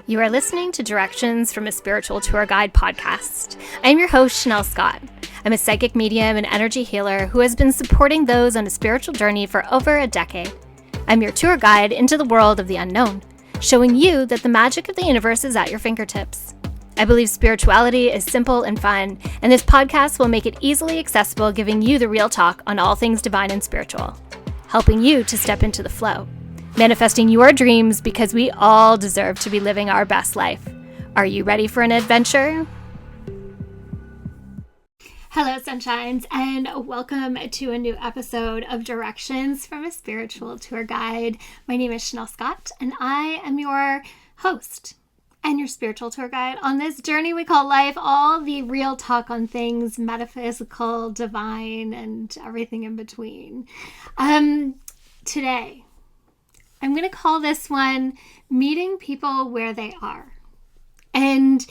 You are listening to Directions from a Spiritual Tour Guide podcast. I am your host, Shanel Scott. I'm a psychic medium and energy healer who has been supporting those on a spiritual journey for over a decade. I'm your tour guide into the world of the unknown, showing you that the magic of the universe is at your fingertips. I believe spirituality is simple and fun, and this podcast will make it easily accessible, giving you the real talk on all things divine and spiritual, helping you to step into the flow, manifesting your dreams because we all deserve to be living our best life. Are you ready for an adventure? Hello, sunshines, and welcome to a new episode of Directions from a Spiritual Tour Guide. My name is Shanel Scott, and I am your host and your spiritual tour guide on this journey we call life, all the real talk on things metaphysical, divine, and everything in between. Today, I'm going to call this one Meeting People Where They Are, and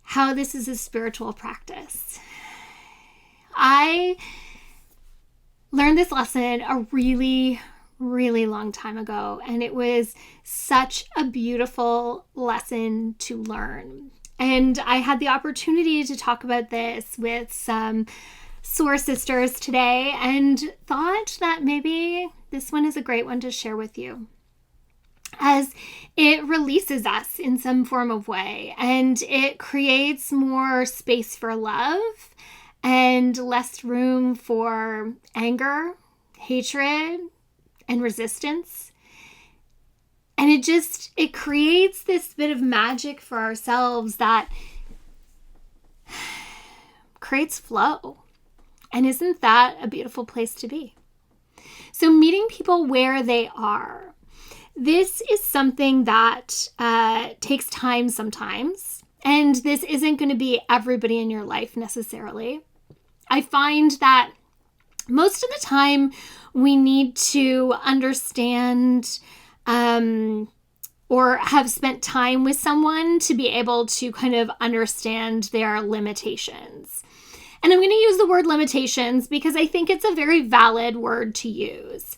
how this is a spiritual practice. I learned this lesson a really long time ago, and it was such a beautiful lesson to learn. And I had the opportunity to talk about this with some soul sisters today and thought that maybe this one is a great one to share with you, as it releases us in some form of way, and it creates more space for love and less room for anger, hatred, and resistance. And it creates this bit of magic for ourselves that creates flow. And isn't that a beautiful place to be? So meeting people where they are. This is something that takes time sometimes, and this isn't going to be everybody in your life necessarily. I find that most of the time we need to understand or have spent time with someone to be able to kind of understand their limitations. And I'm going to use the word limitations because I think it's a very valid word to use.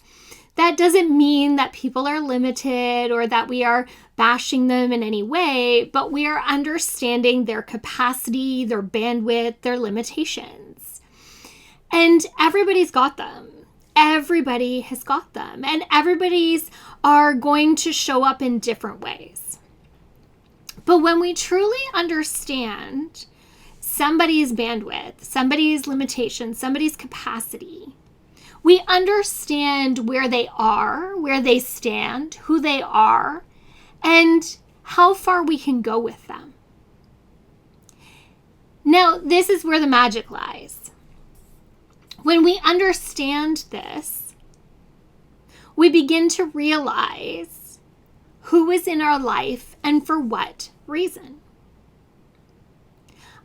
That doesn't mean that people are limited or that we are bashing them in any way, but we are understanding their capacity, their bandwidth, their limitations. And everybody's got them. Everybody has got them. And everybody's are going to show up in different ways. But when we truly understand somebody's bandwidth, somebody's limitations, somebody's capacity, we understand where they are, where they stand, who they are, and how far we can go with them. Now, this is where the magic lies. When we understand this, we begin to realize who is in our life and for what reason.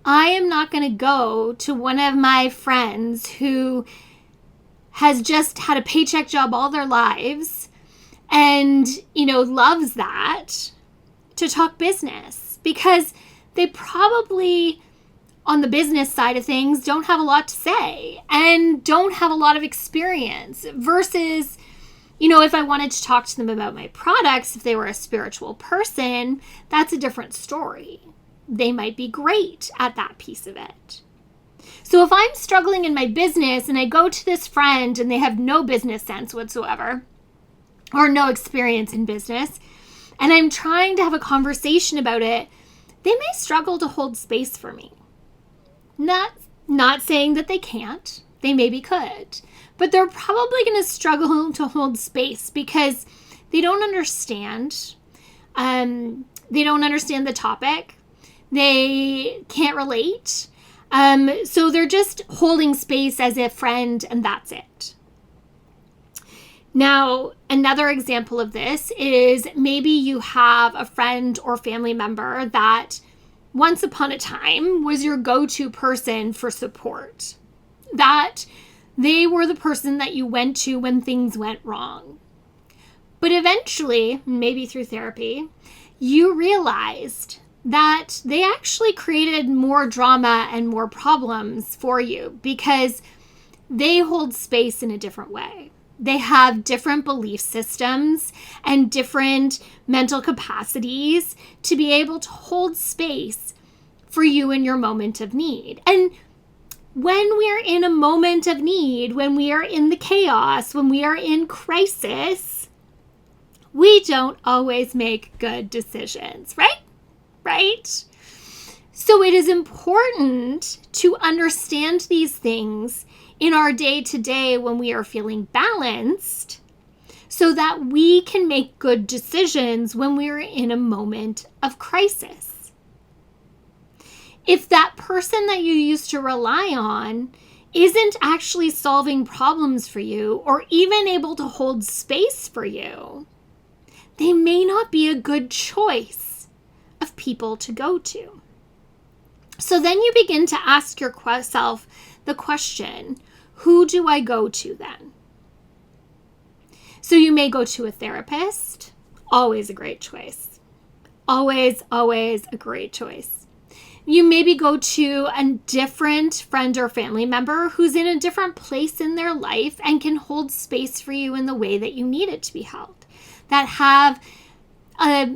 I am not going to go to one of my friends who has just had a paycheck job all their lives and, loves that, to talk business, because they probably, on the business side of things, don't have a lot to say and don't have a lot of experience versus, if I wanted to talk to them about my products, if they were a spiritual person, that's a different story. They might be great at that piece of it. So if I'm struggling in my business and I go to this friend and they have no business sense whatsoever or no experience in business, and I'm trying to have a conversation about it, they may struggle to hold space for me. Not saying that they can't. They maybe could. But they're probably going to struggle to hold space because they don't understand. They don't understand the topic. They can't relate. So they're just holding space as a friend, and that's it. Now, another example of this is maybe you have a friend or family member that once upon a time was your go-to person for support. That they were the person that you went to when things went wrong. But eventually, maybe through therapy, you realized that they actually created more drama and more problems for you because they hold space in a different way. They have different belief systems and different mental capacities to be able to hold space for you in your moment of need. And when we are in a moment of need, when we are in the chaos, when we are in crisis, we don't always make good decisions, right? Right? So it is important to understand these things in our day-to-day when we are feeling balanced, so that we can make good decisions when we are in a moment of crisis. If that person that you used to rely on isn't actually solving problems for you or even able to hold space for you, they may not be a good choice of people to go to. So then you begin to ask yourself the question, who do I go to then? So you may go to a therapist, always a great choice. Always, always a great choice. You maybe go to a different friend or family member who's in a different place in their life and can hold space for you in the way that you need it to be held, that have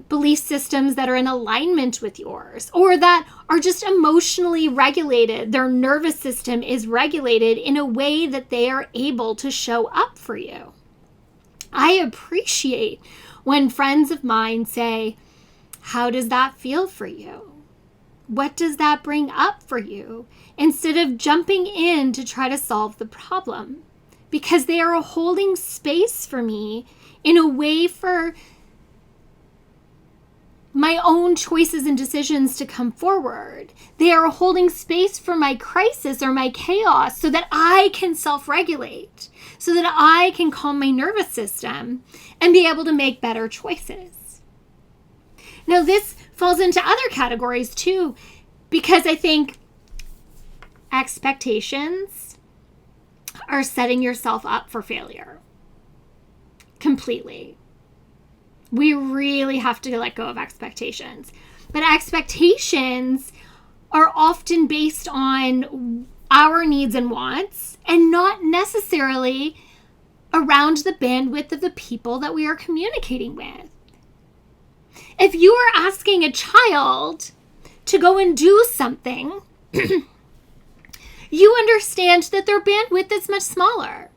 belief systems that are in alignment with yours, or that are just emotionally regulated. Their nervous system is regulated in a way that they are able to show up for you. I appreciate when friends of mine say, how does that feel for you? What does that bring up for you? Instead of jumping in to try to solve the problem, because they are holding space for me in a way for my own choices and decisions to come forward. They are holding space for my crisis or my chaos so that I can self-regulate, so that I can calm my nervous system and be able to make better choices. Now, this falls into other categories too, because I think expectations are setting yourself up for failure completely. We really have to let go of expectations. But expectations are often based on our needs and wants and not necessarily around the bandwidth of the people that we are communicating with. If you are asking a child to go and do something, you understand that their bandwidth is much smaller.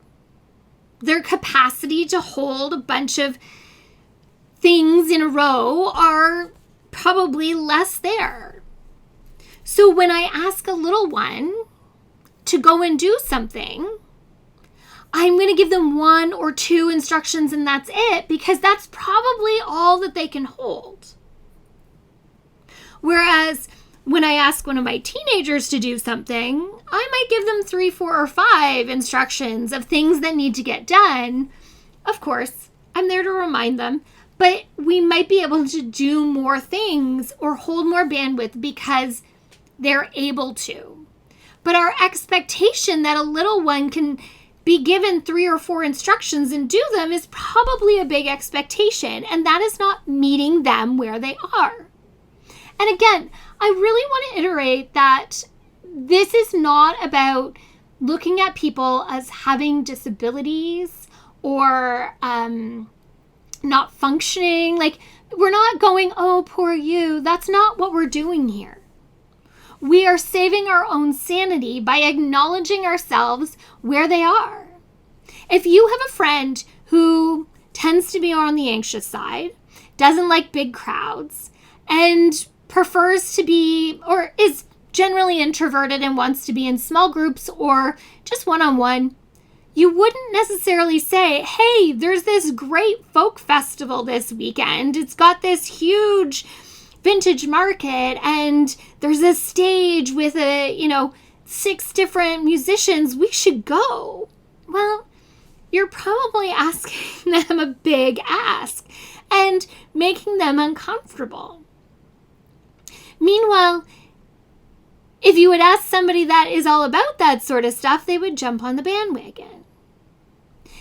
Their capacity to hold a bunch of things in a row are probably less there. So when I ask a little one to go and do something, I'm going to give them 1 or 2 instructions and that's it, because that's probably all that they can hold. Whereas when I ask one of my teenagers to do something, I might give them 3, 4, or 5 instructions of things that need to get done. Of course, I'm there to remind them, but we might be able to do more things or hold more bandwidth because they're able to. But our expectation that a little one can be given 3 or 4 instructions and do them is probably a big expectation, and that is not meeting them where they are. And again, I really want to iterate that this is not about looking at people as having disabilities or not functioning. Like, we're not going, oh, poor you. That's not what we're doing here. We are saving our own sanity by acknowledging ourselves where they are. If you have a friend who tends to be on the anxious side, doesn't like big crowds, and prefers to be, or is generally introverted and wants to be in small groups or just one-on-one, you wouldn't necessarily say, hey, there's this great folk festival this weekend. It's got this huge vintage market and there's a stage with 6 different musicians. We should go. Well, you're probably asking them a big ask and making them uncomfortable. Meanwhile, if you would ask somebody that is all about that sort of stuff, they would jump on the bandwagon.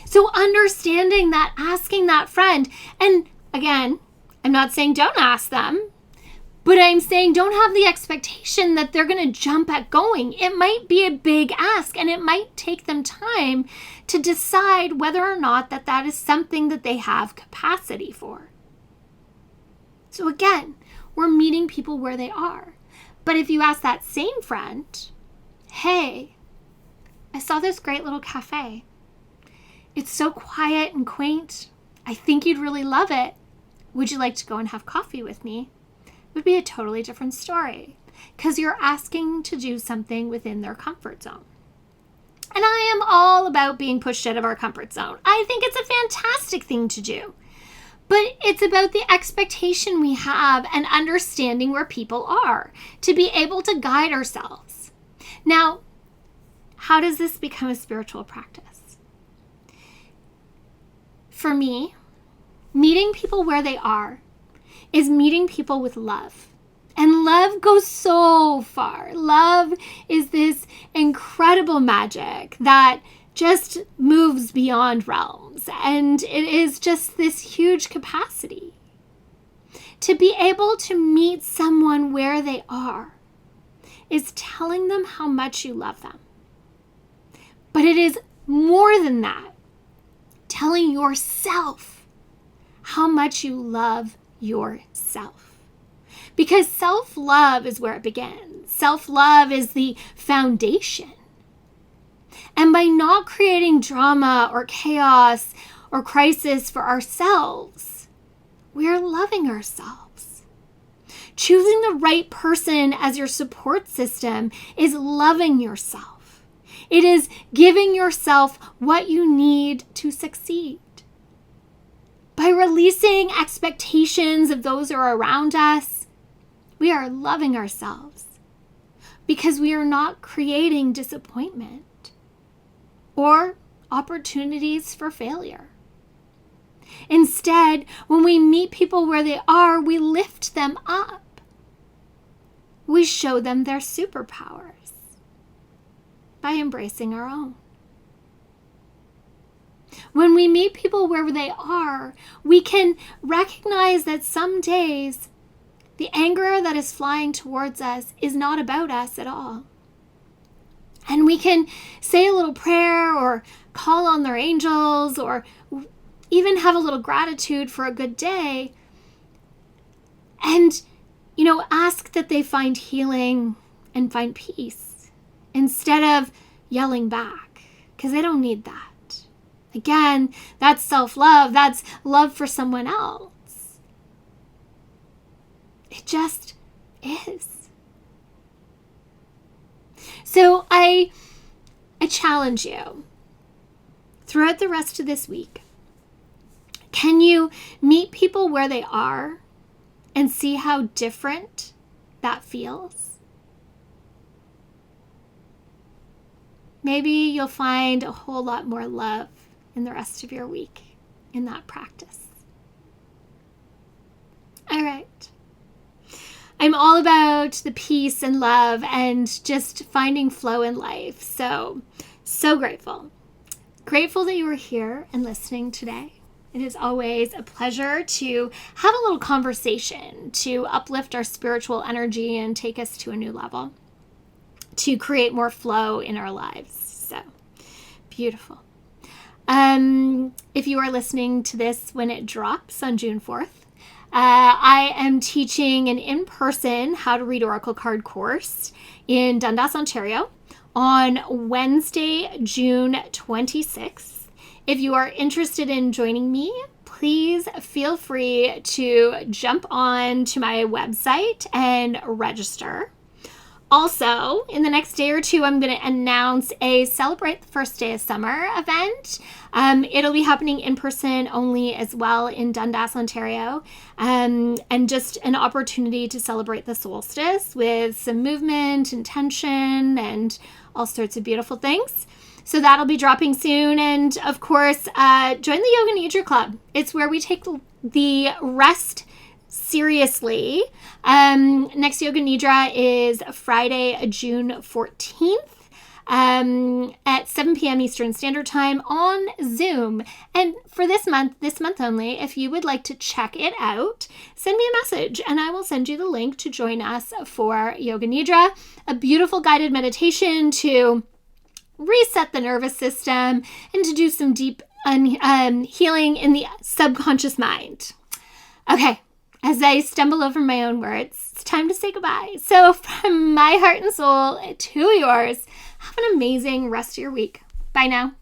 So understanding that, asking that friend, and again, I'm not saying don't ask them, But I'm saying don't have the expectation that they're going to jump at going. It might be a big ask, and it might take them time to decide whether or not that is something that they have capacity for. So again, we're meeting people where they are. But if you ask that same friend, hey, I saw this great little cafe. It's so quiet and quaint. I think you'd really love it. Would you like to go and have coffee with me? It would be a totally different story because you're asking to do something within their comfort zone. And I am all about being pushed out of our comfort zone. I think it's a fantastic thing to do. But it's about the expectation we have and understanding where people are to be able to guide ourselves. Now, how does this become a spiritual practice? For me, meeting people where they are is meeting people with love. And love goes so far. Love is this incredible magic that just moves beyond realms. And it is just this huge capacity to be able to meet someone where they are is telling them how much you love them. But it is more than that, telling yourself how much you love yourself. Because self-love is where it begins. Self-love is the foundation. And by not creating drama or chaos or crisis for ourselves, we are loving ourselves. Choosing the right person as your support system is loving yourself. It is giving yourself what you need to succeed. By releasing expectations of those who are around us, we are loving ourselves because we are not creating disappointment or opportunities for failure. Instead, when we meet people where they are, we lift them up. We show them their superpowers by embracing our own. When we meet people where they are, we can recognize that some days the anger that is flying towards us is not about us at all. And we can say a little prayer or call on their angels or even have a little gratitude for a good day and, ask that they find healing and find peace instead of yelling back because they don't need that. Again, that's self-love. That's love for someone else. It just is. So I challenge you throughout the rest of this week. Can you meet people where they are and see how different that feels? Maybe you'll find a whole lot more love in the rest of your week in that practice. All right. I'm all about the peace and love and just finding flow in life. So grateful. Grateful that you were here and listening today. It is always a pleasure to have a little conversation to uplift our spiritual energy and take us to a new level, to create more flow in our lives. So beautiful. If you are listening to this when it drops on June 4th, I am teaching an in-person How to Read Oracle Card course in Dundas, Ontario on Wednesday, June 26th. If you are interested in joining me, please feel free to jump on to my website and register. Also, in the next day or two, I'm going to announce a Celebrate the First Day of Summer event. It'll be happening in person only as well in Dundas, Ontario, and just an opportunity to celebrate the solstice with some movement and tension and all sorts of beautiful things. So that'll be dropping soon. And of course, join the Yoga Nidra Club. It's where we take the rest seriously. Next Yoga Nidra is Friday, June 14th. at 7 p.m. Eastern Standard Time on Zoom. And for this month only, if you would like to check it out, send me a message and I will send you the link to join us for Yoga Nidra, a beautiful guided meditation to reset the nervous system and to do some deep healing in the subconscious mind. Okay, as I stumble over my own words, it's time to say goodbye. So from my heart and soul to yours, have an amazing rest of your week. Bye now.